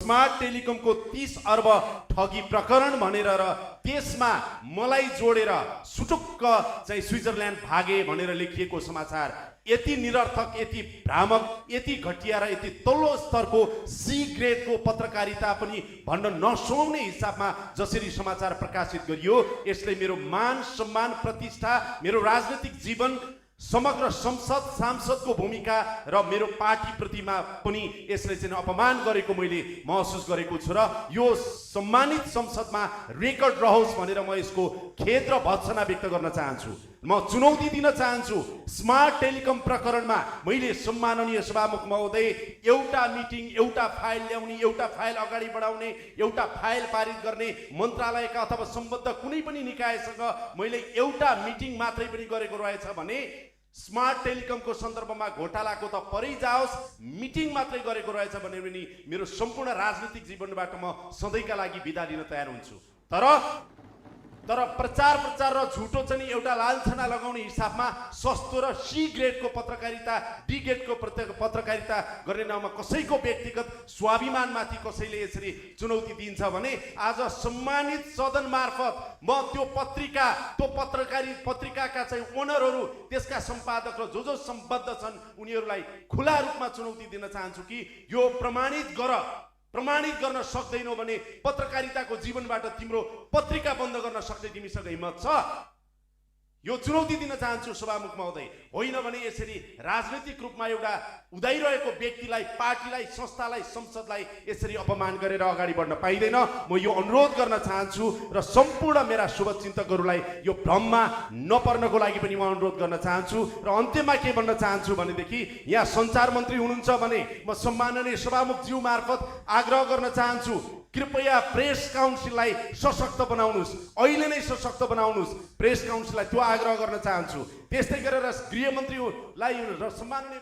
Smart टेलिकमको 30 अर्ब ठगी प्रकरण भनेर र त्यसमा मलाई जोडेर सुटुक्क चाहिँ स्विजरल्यान्ड भागे भनेर लेखिएको समाचार यति निरर्थक, यति भ्रामक, यति घटिया र यति तल्लो स्तरको सी ग्रेडको पत्रकारिता पनि भन्न नसुहाउने हिसाबमा जसरी समाचार प्रकाशित गरियो, यसले मेरो मान सम्मान प्रतिष्ठा, मेरो राजनीतिक जीवन, समग्र संसद सांसदको भूमिका र मेरो पार्टी प्रतिमा पनि यसले चाहिँ अपमान गरेको मैले महसुस गरेको छु र यो सम्मानित संसदमा रेकर्ड रहोस् भनेर म यसको खेद र भर्त्सना व्यक्त गर्न चाहन्छु। म चुनौती दिन चाहन्छु, स्मार्ट टेलिकम प्रकरणमा मैले सम्माननीय सभामुख महोदय एउटा मिटिङ, एउटा फाइल ल्याउने, एउटा फाइल अगाडि बढाउने, एउटा फाइल पारित गर्ने, मन्त्रालयका अथवा सम्बद्ध कुनै पनि निकायसँग मैले एउटा मिटिङ मात्रै पनि गरेको रहेछ भने स्मार्ट टेलिकमको सन्दर्भमा घोटालाको त परै जाओस्, मिटिङ मात्रै गरेको रहेछ भने पनि मेरो सम्पूर्ण राजनीतिक जीवनबाट म सधैँका लागि बिदा लिन तयार हुन्छु। तर प्रचार र झुटो चाहिँ एउटा लालछना लगाउने हिसाबमा सस्तो र सी ग्रेडको पत्रकारिता, डी ग्रेडको पत्रकारिता गर्ने नाममा कसैको व्यक्तिगत स्वाभिमानमाथि कसैले यसरी चुनौती दिन्छ भने आज सम्मानित सदन मार्फत म त्यो पत्रिकाका चाहिँ ओनरहरू, त्यसका सम्पादक र जो सम्बद्ध छन् उनीहरूलाई खुला रूपमा चुनौती दिन चाहन्छु कि यो प्रमाणित गर्न सक्दैनौ भने पत्रकारिताको जीवनबाट तिम्रो पत्रिका बन्द गर्न सक्ने तिमीसँग हिम्मत छ? यो चुनौती दिन चाहन्छु सभामुख महोदय। होइन भने यसरी राजनीतिक रूपमा एउटा उदाइरहेको व्यक्तिलाई, पार्टीलाई, संस्थालाई, संसदलाई यसरी अपमान गरेर अगाडि बढ्न पाइँदैन। म यो अनुरोध गर्न चाहन्छु र सम्पूर्ण मेरा शुभचिन्तकहरूलाई यो भ्रममा नपर्नको लागि पनि म अनुरोध गर्न चाहन्छु। र अन्त्यमा के भन्न चाहन्छु भनेदेखि यहाँ सञ्चार मन्त्री हुनुहुन्छ भने म सम्माननीय सभामुखज्यू मार्फत आग्रह गर्न चाहन्छु, कृपया प्रेस काउन्सिललाई सशक्त बनाउनुहोस्, अहिले नै सशक्त बनाउनुहोस् प्रेस काउन्सिललाई, त्यो आग्रह गर्न चाहन्छु। त्यस्तै गरेर गृहमन्त्रीलाई र सम्माननीय